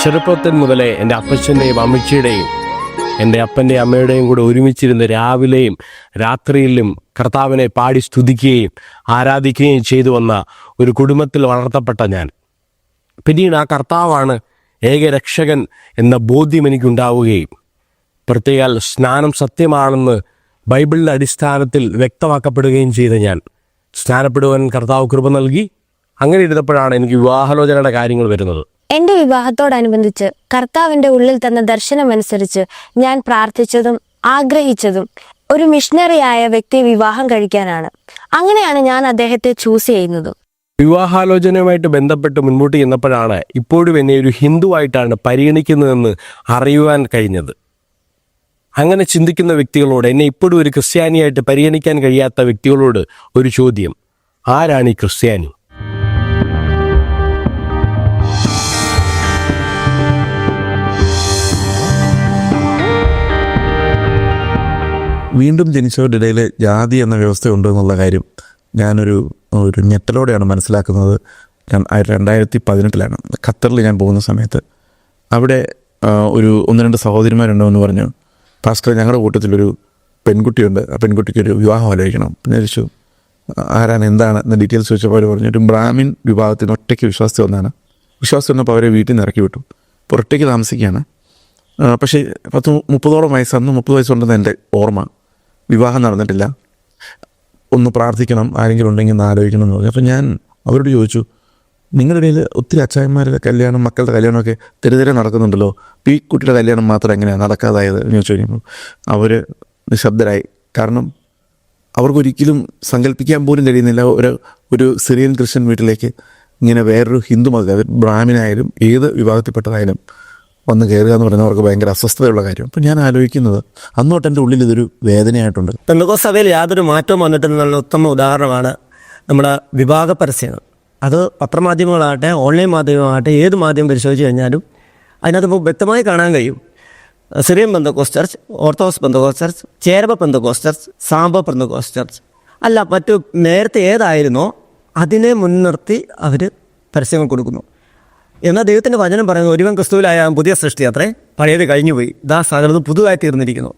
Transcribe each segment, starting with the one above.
ചെറുപ്പത്തിൽ മുതലേ എൻ്റെ അപ്പച്ചൻ്റെയും അമ്മച്ചിയുടെയും എൻ്റെ അപ്പൻ്റെ അമ്മയുടെയും കൂടെ ഒരുമിച്ചിരുന്ന് രാവിലെയും രാത്രിയിലും കർത്താവിനെ പാടി സ്തുതിക്കുകയും ആരാധിക്കുകയും ചെയ്തു വന്ന ഒരു കുടുംബത്തിൽ വളർത്തപ്പെട്ട ഞാൻ. പിന്നീട് ആ കർത്താവാണ് ഏകരക്ഷകൻ എന്ന ബോധ്യം എനിക്കുണ്ടാവുകയും പ്രത്യേക സ്നാനം സത്യമാണെന്ന് ബൈബിളിൻ്റെ അടിസ്ഥാനത്തിൽ വ്യക്തമാക്കപ്പെടുകയും ചെയ്ത ഞാൻ സ്നാനപ്പെടുവാൻ കർത്താവ് കൃപ നൽകി. അങ്ങനെ ഇരുന്നപ്പോഴാണ് എനിക്ക് വിവാഹാലോചനയുടെ കാര്യങ്ങൾ വരുന്നത്. എന്റെ വിവാഹത്തോടനുബന്ധിച്ച് കർത്താവിന്റെ ഉള്ളിൽ തന്ന ദർശനമനുസരിച്ച് ഞാൻ പ്രാർത്ഥിച്ചതും ആഗ്രഹിച്ചതും ഒരു മിഷണറിയായ വ്യക്തിയെ വിവാഹം കഴിക്കാനാണ്. അങ്ങനെയാണ് ഞാൻ അദ്ദേഹത്തെ ചൂസ് ചെയ്യുന്നതും. വിവാഹാലോചനയുമായിട്ട് ബന്ധപ്പെട്ട് മുൻപോട്ട് ചെന്നപ്പോഴാണ് ഇപ്പോഴും എന്നെ ഒരു ഹിന്ദുവായിട്ടാണ് പരിഗണിക്കുന്നതെന്ന് അറിയുവാൻ കഴിഞ്ഞത്. അങ്ങനെ ചിന്തിക്കുന്ന വ്യക്തികളോട്, എന്നെ ഇപ്പോഴും ഒരു ക്രിസ്ത്യാനിയായിട്ട് പരിഗണിക്കാൻ കഴിയാത്ത വ്യക്തികളോട് ഒരു ചോദ്യം: ആരാണ് ഈ ക്രിസ്ത്യാനി? വീണ്ടും ജനിച്ചവരുടെ ഇടയിൽ ജാതി എന്ന വ്യവസ്ഥ ഉണ്ട് എന്നുള്ള കാര്യം ഞാനൊരു ഞെട്ടലോടെയാണ് മനസ്സിലാക്കുന്നത്. ഞാൻ 2018 ഖത്തറിൽ ഞാൻ പോകുന്ന സമയത്ത് അവിടെ ഒന്ന് രണ്ട് സഹോദരിമാരുണ്ടോ എന്ന് പറഞ്ഞു, പാസ്റ്റർ ഞങ്ങളുടെ കൂട്ടത്തിലൊരു പെൺകുട്ടിയുണ്ട്, ആ പെൺകുട്ടിക്കൊരു വിവാഹം ആലോചിക്കണം. പിന്നെ ചോദിച്ചു ആരാണ് എന്താണ് എന്ന ഡീറ്റെയിൽസ് ചോദിച്ചപ്പോൾ അവർ പറഞ്ഞു ഒരു ബ്രാഹ്മിൻ വിഭാഗത്തിന് ഒറ്റയ്ക്ക് വിശ്വാസത്തിൽ വന്നതാണ്. വിശ്വാസത്തിൽ വന്നപ്പോൾ അവരെ വീട്ടിൽ നിന്ന് ഇറക്കി വിട്ടു. ഇപ്പോൾ ഒറ്റയ്ക്ക് താമസിക്കുകയാണ്. പക്ഷേ 30 വയസ്സ്, അന്ന് 30 വയസ്സുണ്ടെന്ന് എൻ്റെ ഓർമ്മ. വിവാഹം നടന്നിട്ടില്ല. ഒന്ന് പ്രാർത്ഥിക്കണം, ആരെങ്കിലും ഉണ്ടെങ്കിൽ ഒന്ന് ആലോചിക്കണം എന്ന് പറഞ്ഞു. അപ്പോൾ ഞാൻ അവരോട് ചോദിച്ചു, നിങ്ങളുടെ ഇടയിൽ ഒത്തിരി അച്ചായന്മാരുടെ കല്യാണം, മക്കളുടെ കല്യാണമൊക്കെ തെരുതെരെ നടക്കുന്നുണ്ടല്ലോ, ഈ കുട്ടിയുടെ കല്യാണം മാത്രം എങ്ങനെയാണ് നടക്കാതായത് എന്ന് ചോദിച്ചു കഴിഞ്ഞപ്പോൾ അവർ നിശബ്ദരായി. കാരണം അവർക്കൊരിക്കലും സങ്കല്പിക്കാൻ പോലും കഴിയുന്നില്ല ഒരു സിറിയൻ ക്രിസ്ത്യൻ വീട്ടിലേക്ക് ഇങ്ങനെ വേറൊരു ഹിന്ദു മത, ബ്രാഹ്മിനായാലും ഏത് വിഭാഗത്തിൽപ്പെട്ടതായാലും വന്ന് കയറുക എന്ന് പറയുന്നത് അവർക്ക് ഭയങ്കര അസ്വസ്ഥതയുള്ള കാര്യം. അപ്പം ഞാൻ ആലോചിക്കുന്നത് അന്നോട്ട് എൻ്റെ ഉള്ളിൽ ഇതൊരു വേദനയായിട്ടുണ്ട്. പെന്തക്കോസ്ത് സഭയിൽ യാതൊരു മാറ്റവും വന്നിട്ടില്ലെന്നുള്ള ഉത്തമ ഉദാഹരണമാണ് നമ്മുടെ വിഭാഗ പരസ്യങ്ങൾ. അത് പത്രമാധ്യമങ്ങളാകട്ടെ ഓൺലൈൻ മാധ്യമമാകട്ടെ ഏത് മാധ്യമം പരിശോധിച്ച് കഴിഞ്ഞാലും അതിനകത്ത് വ്യക്തമായി കാണാൻ കഴിയും. Syrian Pentecost church, Orthodox Pentecost church, ചേരവ പെന്തക്കോസ്ത് ചർച്ച്, സാംബോ പെന്തക്കോസ്ത് ചർച്ച് അല്ല മറ്റു നേരത്തെ ഏതായിരുന്നോ അതിനെ മുൻനിർത്തി അവർ പരസ്യങ്ങൾ കൊടുക്കുന്നു. എന്നാൽ ദൈവത്തിൻ്റെ വചനം പറയുന്നത് ഒരുവൻ ക്രിസ്തുവിലായ പുതിയ സൃഷ്ടി അത്രേ, പഴയത് കഴിഞ്ഞുപോയി, ഇതാ സകലതും പുതുതായി തീർന്നിരിക്കുന്നു.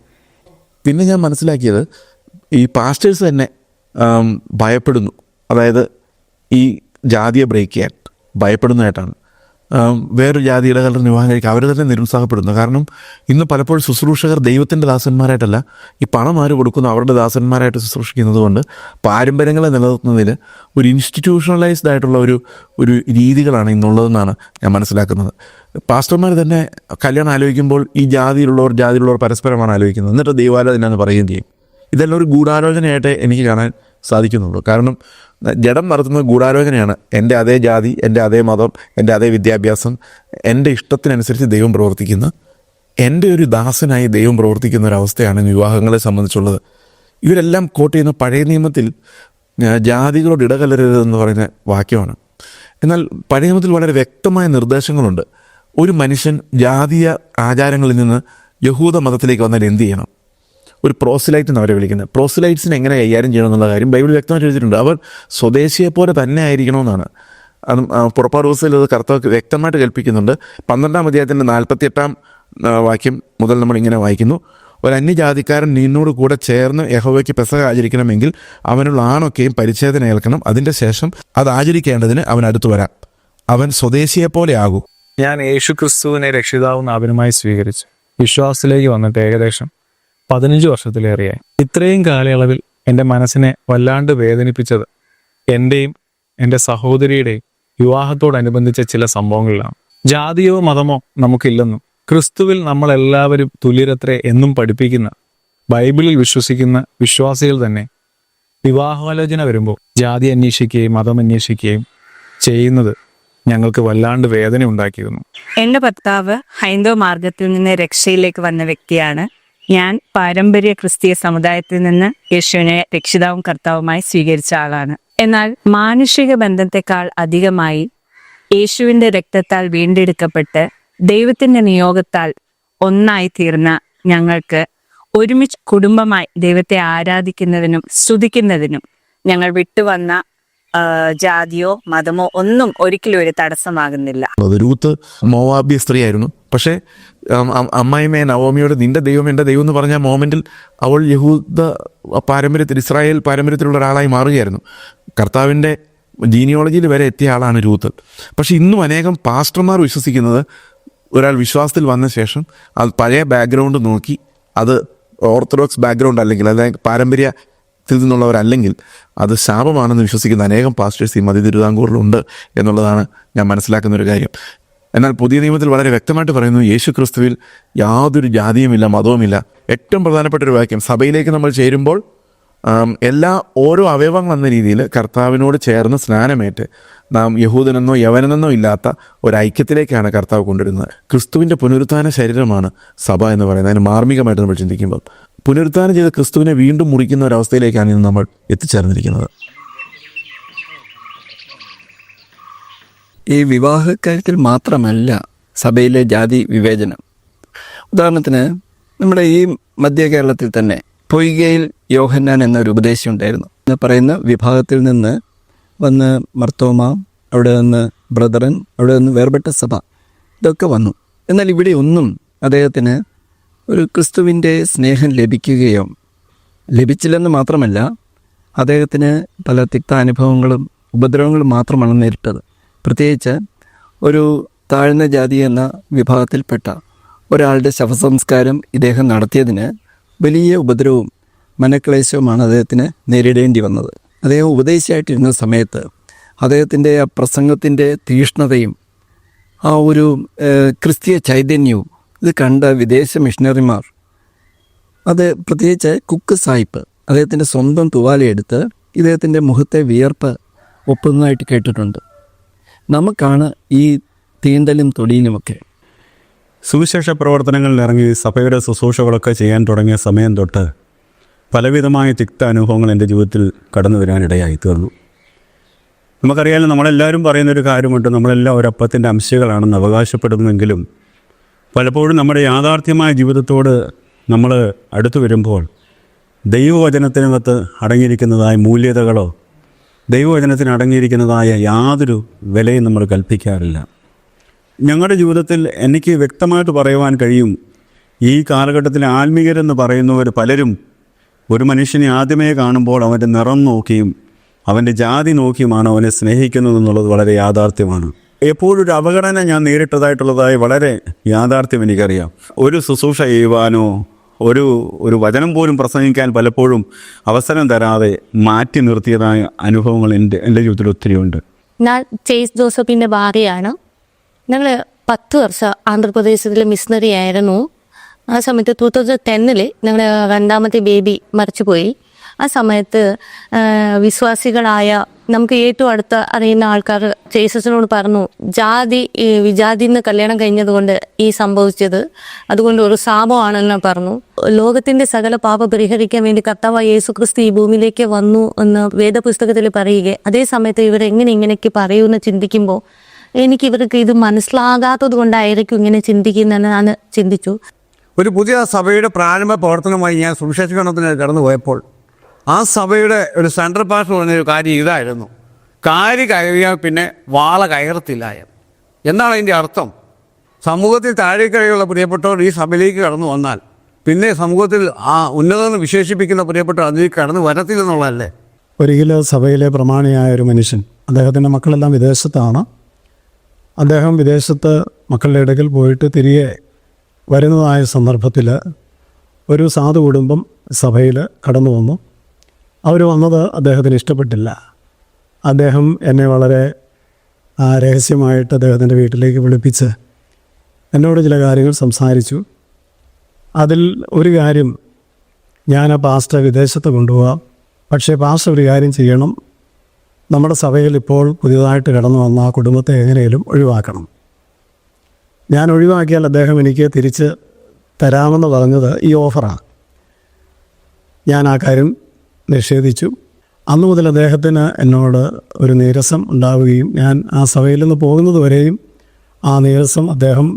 പിന്നെ ഞാൻ മനസ്സിലാക്കിയത് ഈ പാസ്റ്റേഴ്സ് തന്നെ ഭയപ്പെടുന്നു. അതായത് ഈ ജാതിയെ ബ്രേക്ക് ചെയ്യാൻ ഭയപ്പെടുന്നതായിട്ടാണ്. വേറൊരു ജാതി ഇടകളുടെ വിവാഹം കഴിക്കുക അവർ തന്നെ നിരുത്സാഹപ്പെടുന്നു. കാരണം ഇന്ന് പലപ്പോഴും ശുശ്രൂഷകർ ദൈവത്തിൻ്റെ ദാസന്മാരായിട്ടല്ല, ഈ പണം ആര് കൊടുക്കുന്നു അവരുടെ ദാസന്മാരായിട്ട് ശുശ്രൂഷിക്കുന്നത് കൊണ്ട് പാരമ്പര്യങ്ങളെ നിലനിർത്തുന്നതിൽ ഒരു ഇൻസ്റ്റിറ്റ്യൂഷണലൈസ്ഡ് ആയിട്ടുള്ള ഒരു രീതികളാണ് ഇന്നുള്ളതെന്നാണ് ഞാൻ മനസ്സിലാക്കുന്നത്. പാസ്റ്റർമാർ തന്നെ കല്യാണം ആലോചിക്കുമ്പോൾ ഈ ജാതിയിലുള്ളവർ പരസ്പരമാണ് ആലോചിക്കുന്നത്, എന്നിട്ട് ദൈവാലോചന പറയുകയും ചെയ്യും. ഇതെല്ലാം ഒരു ഗൂഢാലോചനയായിട്ട് എനിക്ക് കാണാൻ സാധിക്കുന്നുള്ളൂ. കാരണം ജഡം നടത്തുന്നത് ഗൂഢാലോചനയാണ്. എൻ്റെ അതേ ജാതി, എൻ്റെ അതേ മതം, എൻ്റെ അതേ വിദ്യാഭ്യാസം, എൻ്റെ ഇഷ്ടത്തിനനുസരിച്ച് ദൈവം പ്രവർത്തിക്കുന്ന, എൻ്റെ ഒരു ദാസനായി ദൈവം പ്രവർത്തിക്കുന്ന ഒരവസ്ഥയാണ് വിവാഹങ്ങളെ സംബന്ധിച്ചുള്ളത്. ഇവരെല്ലാം കോട്ട് ചെയ്യുന്ന പഴയ നിയമത്തിൽ ജാതികളോട് ഇടകലരരുതെന്ന് പറയുന്ന വാക്യമാണ്. എന്നാൽ പഴയ നിയമത്തിൽ വളരെ വ്യക്തമായ നിർദ്ദേശങ്ങളുണ്ട്. ഒരു മനുഷ്യൻ ജാതീയ ആചാരങ്ങളിൽ നിന്ന് യഹൂദ മതത്തിലേക്ക് വന്നാൽ എന്ത് ചെയ്യണം? ഒരു പ്രോസിലൈറ്റ് എന്ന് അവരെ വിളിക്കുന്നത്. പ്രോസിലൈറ്റ്സിനെ എങ്ങനെ കൈകാര്യം ചെയ്യണം എന്നുള്ള കാര്യം ബൈബിൾ വ്യക്തമായിട്ട് എഴുതിയിട്ടുണ്ട്. അവർ സ്വദേശിയെപ്പോലെ തന്നെ ആയിരിക്കണമെന്നാണ്. അത് പുറപ്പാട് ദിവസത്തിൽ അത് കർത്താവ് വ്യക്തമായിട്ട് കൽപ്പിക്കുന്നുണ്ട്. 12-ാം അധ്യായത്തിൻ്റെ 48-ാം വാക്യം മുതൽ നമ്മൾ ഇങ്ങനെ വായിക്കുന്നു: ഒരു അന്യജാതിക്കാരൻ നിന്നോട് കൂടെ ചേർന്ന് യഹോവയ്ക്ക് പെസഹ ആചരിക്കണമെങ്കിൽ അവനുള്ള ആണൊക്കെയും പരിച്ഛേദന ഏൽക്കണം. അതിൻ്റെ ശേഷം അത് ആചരിക്കേണ്ടതിന് അവൻ അടുത്തു വരാം. അവൻ സ്വദേശിയെപ്പോലെ ആകൂ. ഞാൻ യേശു ക്രിസ്തുവിനെ രക്ഷിതാവും നാഥനുമായി സ്വീകരിച്ചു വിശ്വാസത്തിലേക്ക് വന്നിട്ട് ഏകദേശം 15 വർഷത്തിലേറെയായി. ഇത്രയും കാലയളവിൽ എൻ്റെ മനസ്സിനെ വല്ലാണ്ട് വേദനിപ്പിച്ചത് എൻ്റെയും എൻ്റെ സഹോദരിയുടെയും വിവാഹത്തോടനുബന്ധിച്ച ചില സംഭവങ്ങളിലാണ്. ജാതിയോ മതമോ നമുക്കില്ലെന്നും ക്രിസ്തുവിൽ നമ്മളെല്ലാവരും തുല്യരത്രേ എന്നും പഠിപ്പിക്കുന്ന, ബൈബിളിൽ വിശ്വസിക്കുന്ന വിശ്വാസികൾ തന്നെ വിവാഹാലോചന വരുമ്പോൾ ജാതി അന്വേഷിക്കുകയും മതം അന്വേഷിക്കുകയും ചെയ്യുന്നത് ഞങ്ങൾക്ക് വല്ലാണ്ട് വേദന ഉണ്ടാക്കിയിരുന്നു. എൻ്റെ ഭർത്താവ് ഹൈന്ദവ മാർഗത്തിൽ നിന്ന് രക്ഷയിലേക്ക് വന്ന വ്യക്തിയാണ്. ഞാൻ പാരമ്പര്യ ക്രിസ്തീയ സമുദായത്തിൽ നിന്ന് യേശുവിനെ രക്ഷിതാവും കർത്താവുമായി സ്വീകരിച്ച ആളാണ്. എന്നാൽ മാനുഷിക ബന്ധത്തെക്കാൾ അധികമായി യേശുവിൻ്റെ രക്തത്താൽ വീണ്ടെടുക്കപ്പെട്ട് ദൈവത്തിൻ്റെ നിയോഗത്താൽ ഒന്നായി തീർന്ന ഞങ്ങൾക്ക് ഒരുമിച്ച് കുടുംബമായി ദൈവത്തെ ആരാധിക്കുന്നതിനും സ്തുതിക്കുന്നതിനും ഞങ്ങൾ വിട്ടുവന്ന ജാതിയോ മതമോ ഒന്നും ഒരിക്കലും ഒരു തടസ്സമാകുന്നില്ല. രൂത്ത് മോവാബ്യ സ്ത്രീയായിരുന്നു. പക്ഷേ അമ്മായിമ്മയെ നവോമിയോട് നിന്റെ ദൈവം എൻ്റെ ദൈവം എന്ന് പറഞ്ഞ മോമെൻറ്റിൽ അവൾ യഹൂദ പാരമ്പര്യത്തിൽ, ഇസ്രായേൽ പാരമ്പര്യത്തിലുള്ള ഒരാളായി മാറുകയായിരുന്നു. കർത്താവിൻ്റെ ജീനിയോളജിയിൽ വരെ എത്തിയ ആളാണ് രൂത്ത്. പക്ഷെ ഇന്നും അനേകം പാസ്റ്റർമാർ വിശ്വസിക്കുന്നത് ഒരാൾ വിശ്വാസത്തിൽ വന്ന ശേഷം അത് പഴയ ബാക്ക്ഗ്രൗണ്ട് നോക്കി, അത് ഓർത്തഡോക്സ് ബാക്ക്ഗ്രൗണ്ട് അല്ലെങ്കിൽ അതായത് പാരമ്പര്യത്തിൽ നിന്നുള്ളവരല്ലെങ്കിൽ അത് ശാപമാണെന്ന് വിശ്വസിക്കുന്ന അനേകം പാസ്റ്റേഴ്സ് ഈ മധ്യ തിരുവിതാംകൂറിലുണ്ട് എന്നുള്ളതാണ് ഞാൻ മനസ്സിലാക്കുന്ന ഒരു കാര്യം. എന്നാൽ പുതിയ നിയമത്തിൽ വളരെ വ്യക്തമായിട്ട് പറയുന്നു, യേശു ക്രിസ്തുവിൽ യാതൊരു ജാതിയുമില്ല, മതവുമില്ല. ഏറ്റവും പ്രധാനപ്പെട്ട ഒരു വാക്യം, സഭയിലേക്ക് നമ്മൾ ചേരുമ്പോൾ ഓരോ അവയവങ്ങൾ എന്ന രീതിയിൽ കർത്താവിനോട് ചേർന്ന് സ്നാനമേറ്റ് നാം യഹൂദനെന്നോ യവനെന്നോ ഇല്ലാത്ത ഒരു ഐക്യത്തിലേക്കാണ് കർത്താവ് കൊണ്ടുവരുന്നത്. ക്രിസ്തുവിൻ്റെ പുനരുത്ഥാന ശരീരമാണ് സഭ എന്ന് പറയുന്നത്. അതിന് മാർമികമായിട്ട് നമ്മൾ ചിന്തിക്കുമ്പോൾ പുനരുത്ഥാനം ചെയ്ത് ക്രിസ്തുവിനെ വീണ്ടും മുറിക്കുന്ന ഒരവസ്ഥയിലേക്കാണ് ഇന്ന് നമ്മൾ എത്തിച്ചേർന്നിരിക്കുന്നത്. ഈ വിവാഹക്കാര്യത്തിൽ മാത്രമല്ല സഭയിലെ ജാതി വിവേചനം. ഉദാഹരണത്തിന് നമ്മുടെ ഈ മധ്യ കേരളത്തിൽ തന്നെ പൊയ്കയിൽ യോഹന്നാൻ എന്നൊരു ഉപദേശി ഉണ്ടായിരുന്നു. എന്ന് പറയുന്ന വിഭാഗത്തിൽ നിന്ന് വന്ന് മർത്തോമ, അവിടെ നിന്ന് ബ്രദറൻ, അവിടെ നിന്ന് വേർപെട്ട സഭ, ഇതൊക്കെ വന്നു. എന്നാൽ ഇവിടെ ഒന്നും അദ്ദേഹത്തിന് ഒരു ക്രിസ്തുവിൻ്റെ സ്നേഹം ലഭിച്ചില്ലെന്ന് മാത്രമല്ല, അദ്ദേഹത്തിന് പല തിക്താനുഭവങ്ങളും ഉപദ്രവങ്ങളും മാത്രമാണ് നേരിട്ടത്. പ്രത്യേകിച്ച് ഒരു താഴ്ന്ന ജാതി എന്ന വിഭാഗത്തിൽപ്പെട്ട ഒരാളുടെ ശവസംസ്കാരം ഇദ്ദേഹം നടത്തിയതിന് വലിയ ഉപദ്രവവും മനക്ലേശവുമാണ് അദ്ദേഹത്തിന് നേരിടേണ്ടി വന്നത്. അദ്ദേഹം ഉപദേശിയായിട്ടിരുന്ന സമയത്ത് അദ്ദേഹത്തിൻ്റെ ആ പ്രസംഗത്തിൻ്റെ തീഷ്ണതയും ആ ഒരു ക്രിസ്തീയ ചൈതന്യവും ഇത് കണ്ട വിദേശ മിഷണറിമാർ, അത് പ്രത്യേകിച്ച് കുക്ക് സാഹിബ് അദ്ദേഹത്തിൻ്റെ സ്വന്തം തുവാലയെടുത്ത് ഇദ്ദേഹത്തിൻ്റെ മുഖത്തെ വിയർപ്പ് ഒപ്പുന്നതായിട്ട് കേട്ടിട്ടുണ്ട്. നമുക്കാണ് ഈ തീണ്ടലും തൊടിയിലുമൊക്കെ. സുവിശേഷ പ്രവർത്തനങ്ങളിൽ ഇറങ്ങി സഭയുടെ ശുശ്രൂഷകളൊക്കെ ചെയ്യാൻ തുടങ്ങിയ സമയം തൊട്ട് പലവിധമായ തിക്ത അനുഭവങ്ങൾ എൻ്റെ ജീവിതത്തിൽ കടന്നു വരാനിടയായി തീർന്നു. നമുക്കറിയാലോ, നമ്മളെല്ലാവരും പറയുന്നൊരു കാര്യമുണ്ട്, നമ്മളെല്ലാം ഒരപ്പത്തിൻ്റെ അംശങ്ങളാണെന്ന് അവകാശപ്പെടുന്നെങ്കിലും പലപ്പോഴും നമ്മുടെ യാഥാർത്ഥ്യമായ ജീവിതത്തോട് നമ്മൾ അടുത്തു വരുമ്പോൾ ദൈവവചനത്തിനകത്ത് അടങ്ങിയിരിക്കുന്നതായ മൂല്യതകളോ ദൈവവചനത്തിന് അടങ്ങിയിരിക്കുന്നതായ യാതൊരു വിലയും നമ്മൾ കൽപ്പിക്കാറില്ല. ഞങ്ങളുടെ ജീവിതത്തിൽ എനിക്ക് വ്യക്തമായിട്ട് പറയുവാൻ കഴിയും, ഈ കാലഘട്ടത്തിൽ ആത്മീയരെന്ന് പറയുന്നവർ പലരും ഒരു മനുഷ്യനെ ആദ്യമേ കാണുമ്പോൾ അവൻ്റെ നിറം നോക്കിയും അവൻ്റെ ജാതി നോക്കിയുമാണ് അവനെ സ്നേഹിക്കുന്നതെന്നുള്ളത് വളരെ യാഥാർത്ഥ്യമാണ്. എപ്പോഴൊരു അവഗണന ഞാൻ നേരിട്ടതായിട്ടുള്ളതായി വളരെ യാഥാർത്ഥ്യം എനിക്കറിയാം. ഒരു ശുശ്രൂഷ ചെയ്യുവാനോ ഒരു വചനം പോലും പ്രസംഗിക്കാൻ പലപ്പോഴും അവസരം തരാതെ മാറ്റി നിർത്തിയതായ അനുഭവങ്ങൾ എൻ്റെ ജീവിതത്തിൽ ഒത്തിരിയുണ്ട്. ഞാൻ ചേസ് ജോസഫിൻ്റെ ഭാര്യയാണ്. ഞങ്ങൾ 10 വർഷം ആന്ധ്രാപ്രദേശിലെ മിഷണറി ആയിരുന്നു. ആ സമയത്ത് 2010 ഞങ്ങൾ രണ്ടാമത്തെ ബേബി മരിച്ചുപോയി. ആ സമയത്ത് വിശ്വാസികളായ നമുക്ക് ഏറ്റവും അടുത്ത അറിയുന്ന ആൾക്കാർ ചേസസിനോട് പറഞ്ഞു, വിജാതിന്ന് കല്യാണം കഴിഞ്ഞതുകൊണ്ട് ഈ സംഭവിച്ചത്, അതുകൊണ്ട് ഒരു ശാപമാണെന്ന് പറഞ്ഞു. ലോകത്തിൻ്റെ സകല പാപ പരിഹരിക്കാൻ വേണ്ടി കർത്താവായ യേശു ക്രിസ്തു ഈ ഭൂമിയിലേക്ക് വന്നു എന്ന് വേദപുസ്തകത്തിൽ പറയുക. അതേ സമയത്ത് ഇങ്ങനെയൊക്കെ പറയുമെന്ന് ചിന്തിക്കുമ്പോൾ എനിക്ക് ഇവർക്ക് ഇത് മനസ്സിലാകാത്തത് കൊണ്ടായിരിക്കും ഇങ്ങനെ ചിന്തിക്കുന്നതെന്ന് ഞാൻ ചിന്തിച്ചു. ഒരു പുതിയ സഭയുടെ പ്രാരംഭ പ്രവർത്തനമായി ഞാൻ സുവിശേഷീകരണത്തിന് കടന്നു പോയപ്പോൾ ആ സഭയുടെ ഒരു സെൻട്രൽ പാസ്റ്റർ പറഞ്ഞൊരു കാര്യം ഇതായിരുന്നു: കാരി കയറിയാൽ പിന്നെ വാള കയറത്തില്ല. എന്താണ് അതിൻ്റെ അർത്ഥം? സമൂഹത്തിൽ താഴേക്കഴിയുള്ള പ്രിയപ്പെട്ടവർ ഈ സഭയിലേക്ക് കടന്നു വന്നാൽ പിന്നെ സമൂഹത്തിൽ ആ ഉന്നതെന്ന് വിശേഷിപ്പിക്കുന്ന പ്രിയപ്പെട്ടവർ അതിലേക്ക് കടന്നു വരത്തില്ലെന്നുള്ളതല്ലേ? ഒരിക്കലും സഭയിലെ പ്രമാണിയായ ഒരു മനുഷ്യൻ, അദ്ദേഹത്തിൻ്റെ മക്കളെല്ലാം വിദേശത്താണ്. അദ്ദേഹം വിദേശത്ത് മക്കളുടെ ഇടയ്ക്കിൽ പോയിട്ട് തിരികെ വരുന്നതായ സന്ദർഭത്തിൽ ഒരു സാധു കുടുംബം സഭയിൽ കടന്നു വന്നു. അവർ വന്നത് അദ്ദേഹത്തിന് ഇഷ്ടപ്പെട്ടില്ല. അദ്ദേഹം എന്നെ വളരെ രഹസ്യമായിട്ട് അദ്ദേഹത്തിൻ്റെ വീട്ടിലേക്ക് വിളിപ്പിച്ച് എന്നോട് ചില കാര്യങ്ങൾ സംസാരിച്ചു. അതിൽ ഒരു കാര്യം, ഞാൻ ആ പാസ്റ്റർ വിദേശത്ത് കൊണ്ടുപോകാം, പക്ഷേ പാസ്റ്റർ ഒരു കാര്യം ചെയ്യണം, നമ്മുടെ സഭയിൽ ഇപ്പോൾ പുതിയതായിട്ട് കടന്നു വന്ന ആ കുടുംബത്തെ എങ്ങനെയും ഒഴിവാക്കണം. ഞാൻ ഒഴിവാക്കിയാൽ അദ്ദേഹം എനിക്ക് തിരിച്ച് തരാമെന്ന് പറഞ്ഞത് ഈ ഓഫറാണ്. ഞാൻ ആ കാര്യം നിഷേധിച്ചു. അന്നു മുതൽ അദ്ദേഹത്തിന് എന്നോട് ഒരു നീരസം ഉണ്ടാവുകയും ഞാൻ ആ സഭയിൽ നിന്ന് പോകുന്നത് വരെയും ആ നീരസം അദ്ദേഹം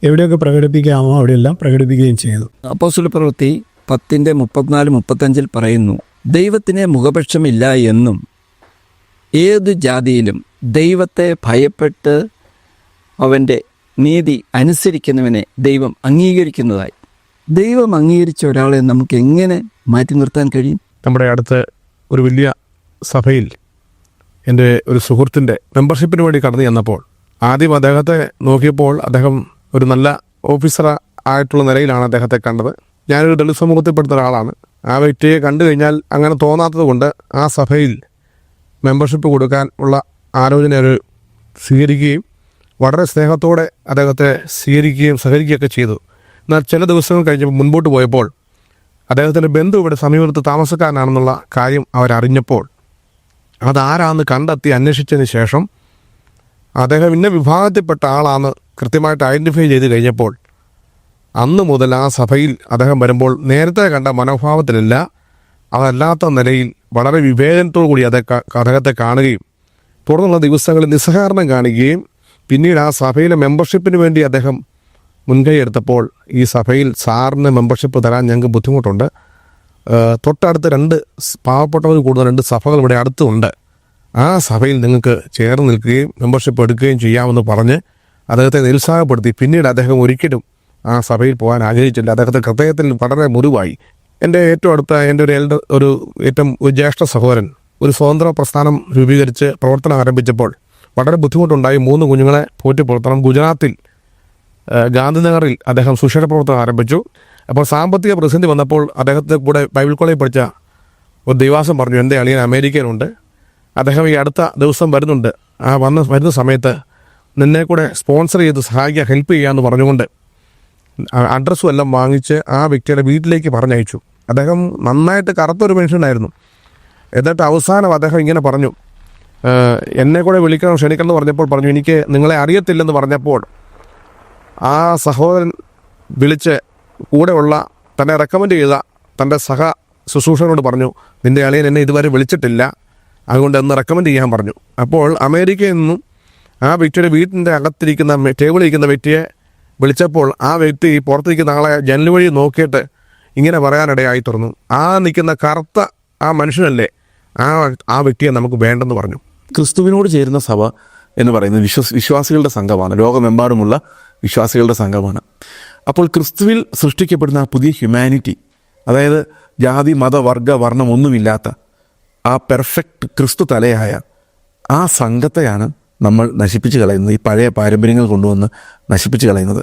എവിടെയൊക്കെ പ്രകടിപ്പിക്കാമോ അവിടെയെല്ലാം പ്രകടിപ്പിക്കുകയും ചെയ്തു. അപ്പോസ്തല പ്രവൃത്തി 10:34-35 പറയുന്നു, ദൈവത്തിന് മുഖപക്ഷമില്ല എന്നും ഏതു ജാതിയിലും ദൈവത്തെ ഭയപ്പെട്ട് അവൻ്റെ നീതി അനുസരിക്കുന്നവനെ ദൈവം അംഗീകരിക്കുന്നതായി. ദൈവം അംഗീകരിച്ച ഒരാളെ നമുക്ക് എങ്ങനെ മാറ്റി നിർത്താൻ കഴിയും? നമ്മുടെ അടുത്ത് ഒരു വലിയ സഭയിൽ എൻ്റെ ഒരു സുഹൃത്തിൻ്റെ മെമ്പർഷിപ്പിന് വേണ്ടി കടന്നു ചെന്നപ്പോൾ ആദ്യം അദ്ദേഹത്തെ നോക്കിയപ്പോൾ അദ്ദേഹം ഒരു നല്ല ഓഫീസർ ആയിട്ടുള്ള നിലയിലാണ് അദ്ദേഹത്തെ കണ്ടത്. ഞാനൊരു ദളിത് സമൂഹത്തിൽപ്പെടുന്ന ഒരാളാണ്. ആ വ്യക്തിയെ കണ്ടു കഴിഞ്ഞാൽ അങ്ങനെ തോന്നാത്തത് കൊണ്ട് ആ സഭയിൽ മെമ്പർഷിപ്പ് കൊടുക്കാൻ ഉള്ള ആലോചന ഒരു സ്വീകരിക്കുകയും വളരെ സ്നേഹത്തോടെ അദ്ദേഹത്തെ സ്വീകരിക്കുകയും സഹകരിക്കുകയൊക്കെ ചെയ്തു. എന്നാൽ ചില ദിവസങ്ങൾ കഴിഞ്ഞപ്പോൾ മുൻപോട്ട് പോയപ്പോൾ അദ്ദേഹത്തിൻ്റെ ബന്ധു ഇവിടെ സമീപത്ത് താമസക്കാരനാണെന്നുള്ള കാര്യം അവരറിഞ്ഞപ്പോൾ അതാരാന്ന് കണ്ടെത്തി അന്വേഷിച്ചതിന് ശേഷം അദ്ദേഹം ഇന്ന വിഭാഗത്തിൽപ്പെട്ട ആളാണെന്ന് കൃത്യമായിട്ട് ഐഡൻറ്റിഫൈ ചെയ്ത് കഴിഞ്ഞപ്പോൾ അന്ന് മുതൽ ആ സഭയിൽ അദ്ദേഹം വരുമ്പോൾ നേരത്തെ കണ്ട മനോഭാവത്തിലല്ല, അതല്ലാത്ത നിലയിൽ വളരെ വിവേചനത്തോടു കൂടി അദ്ദേഹത്തെ കാണുകയും തുടർന്നുള്ള ദിവസങ്ങളിൽ നിസ്സഹകരണം കാണിക്കുകയും പിന്നീട് ആ സഭയിലെ മെമ്പർഷിപ്പിന് വേണ്ടി അദ്ദേഹം മുൻകൈ എടുത്തപ്പോൾ ഈ സഭയിൽ സാറിന് മെമ്പർഷിപ്പ് തരാൻ ഞങ്ങൾക്ക് ബുദ്ധിമുട്ടുണ്ട്, തൊട്ടടുത്ത് 2 പാവപ്പെട്ടവർ കൂടുന്ന 2 സഭകൾ ഇവിടെ അടുത്തുണ്ട്, ആ സഭയിൽ നിങ്ങൾക്ക് ചേർന്ന് നിൽക്കുകയും മെമ്പർഷിപ്പ് എടുക്കുകയും ചെയ്യാമെന്ന് പറഞ്ഞ് അദ്ദേഹത്തെ നിരുത്സാഹപ്പെടുത്തി. പിന്നീട് അദ്ദേഹം ഒരിക്കലും ആ സഭയിൽ പോകാൻ ആഗ്രഹിച്ചില്ല. അദ്ദേഹത്തെ ഹൃദയത്തിൽ വളരെ മുറിവായി. എൻ്റെ ഏറ്റവും അടുത്ത എൻ്റെ ഒരു ഏറ്റവും ജ്യേഷ്ഠ സഹോദരൻ ഒരു സ്വതന്ത്ര പ്രസ്ഥാനം രൂപീകരിച്ച് പ്രവർത്തനം ആരംഭിച്ചപ്പോൾ വളരെ ബുദ്ധിമുട്ടുണ്ടായി. 3 കുഞ്ഞുങ്ങളെ പോറ്റി പുലർത്തണം. ഗുജറാത്തിൽ ഗാന്ധിനഗറിൽ അദ്ദേഹം സുശീല പ്രവർത്തനം ആരംഭിച്ചു. അപ്പോൾ സാമ്പത്തിക പ്രതിസന്ധി വന്നപ്പോൾ അദ്ദേഹത്തെ കൂടെ ബൈബിൾ കോളേജിൽ പഠിച്ച ഒരു ദൈവാസം പറഞ്ഞു, എൻ്റെ അളിയൻ അമേരിക്കയിലുണ്ട്, അദ്ദേഹം ഈ അടുത്ത ദിവസം വരുന്നുണ്ട്, ആ വരുന്ന സമയത്ത് നിന്നെ കൂടെ സ്പോൺസർ ചെയ്ത് സഹായിക്കുക, ഹെൽപ്പ് ചെയ്യാമെന്ന് പറഞ്ഞുകൊണ്ട് അഡ്രസ്സും എല്ലാം വാങ്ങിച്ച് ആ വ്യക്തിയുടെ വീട്ടിലേക്ക് പറഞ്ഞയച്ചു. അദ്ദേഹം നന്നായിട്ട് കറുത്തൊരു മനുഷ്യനായിരുന്നു. എന്നിട്ട് അവസാനം അദ്ദേഹം ഇങ്ങനെ പറഞ്ഞു, എന്നെ കൂടെ ക്ഷണിക്കണം എന്ന് പറഞ്ഞപ്പോൾ പറഞ്ഞു, എനിക്ക് നിങ്ങളെ അറിയത്തില്ലെന്ന് പറഞ്ഞപ്പോൾ ആ സഹോദരൻ വിളിച്ച് കൂടെയുള്ള തന്നെ റെക്കമെൻഡ് ചെയ്ത തൻ്റെ ശുശ്രൂഷകനോട് പറഞ്ഞു, നിൻ്റെ അളിയൻ എന്നെ ഇതുവരെ വിളിച്ചിട്ടില്ല, അതുകൊണ്ട് എന്ന് റെക്കമെൻഡ് ചെയ്യാൻ പറഞ്ഞു. അപ്പോൾ അമേരിക്കയിൽ നിന്നും ആ വ്യക്തിയുടെ വീട്ടിൻ്റെ അകത്തിരിക്കുന്ന ടേബിളിൽ ഇരിക്കുന്ന വ്യക്തിയെ വിളിച്ചപ്പോൾ ആ വ്യക്തി പുറത്തിരിക്കുന്ന ആളെ ജനൽ വഴി നോക്കിയിട്ട് ഇങ്ങനെ പറയാനിടയായി തുറന്നു, ആ നിൽക്കുന്ന കറുത്ത ആ മനുഷ്യനല്ലേ, ആ വ്യക്തിയെ നമുക്ക് വേണ്ടെന്ന് പറഞ്ഞു. ക്രിസ്തുവിനോട് ചേരുന്ന സഭ എന്ന് പറയുന്നത് വിശ്വാസികളുടെ സംഘമാണ്, ലോകമെമ്പാടുമുള്ള വിശ്വാസികളുടെ സംഘമാണ്. അപ്പോൾ ക്രിസ്തുവിൽ സൃഷ്ടിക്കപ്പെടുന്ന ആ പുതിയ ഹ്യൂമാനിറ്റി, അതായത് ജാതി മത വർഗ വർണ്ണം ഒന്നുമില്ലാത്ത ആ പെർഫെക്റ്റ് ക്രിസ്തു തലയായ ആ സംഘത്തെയാണ് നമ്മൾ നശിപ്പിച്ച് കളയുന്നത്, ഈ പഴയ പാരമ്പര്യങ്ങൾ കൊണ്ടുവന്ന് നശിപ്പിച്ച് കളയുന്നത്.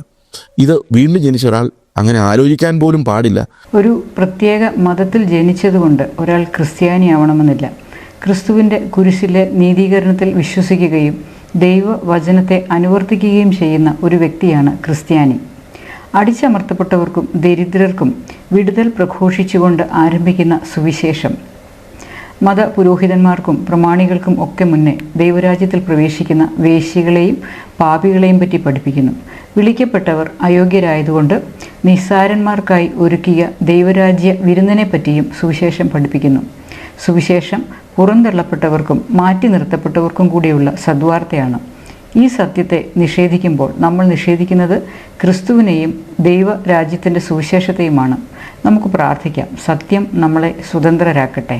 ഇത് വീണ്ടും ജനിച്ച ഒരാൾ അങ്ങനെ ആലോചിക്കാൻ പോലും പാടില്ല. ഒരു പ്രത്യേക മതത്തിൽ ജനിച്ചതുകൊണ്ട് ഒരാൾ ക്രിസ്ത്യാനിയാവണമെന്നില്ല. ക്രിസ്തുവിൻ്റെ കുരിശിലെ നീതീകരണത്തിൽ വിശ്വസിക്കുകയും ദൈവവചനത്തെ അനുവർത്തിക്കുകയും ചെയ്യുന്ന ഒരു വ്യക്തിയാണ് ക്രിസ്ത്യാനി. അടിച്ചമർത്തപ്പെട്ടവർക്കും ദരിദ്രർക്കും വിടുതൽ പ്രഘോഷിച്ചുകൊണ്ട് ആരംഭിക്കുന്ന സുവിശേഷം മതപുരോഹിതന്മാർക്കും പ്രമാണികൾക്കും ഒക്കെ മുന്നേ ദൈവരാജ്യത്തിൽ പ്രവേശിക്കുന്ന വേശ്യകളെയും പാപികളെയും പറ്റി പഠിപ്പിക്കുന്നു. വിളിക്കപ്പെട്ടവർ അയോഗ്യരായതുകൊണ്ട് നിസ്സാരന്മാർക്കായി ഒരുക്കിയ ദൈവരാജ്യ വിരുന്നിനെ പറ്റിയും സുവിശേഷം പഠിപ്പിക്കുന്നു. സുവിശേഷം പുറന്തള്ളപ്പെട്ടവർക്കും മാറ്റി നിർത്തപ്പെട്ടവർക്കും കൂടിയുള്ള സദ്വാർത്തയാണ്. ഈ സത്യത്തെ നിഷേധിക്കുമ്പോൾ നമ്മൾ നിഷേധിക്കുന്നത് ക്രിസ്തുവിനെയും ദൈവരാജ്യത്തിൻ്റെ സുവിശേഷത്തെയുമാണ്. നമുക്ക് പ്രാർത്ഥിക്കാം, സത്യം നമ്മളെ സ്വതന്ത്രരാക്കട്ടെ.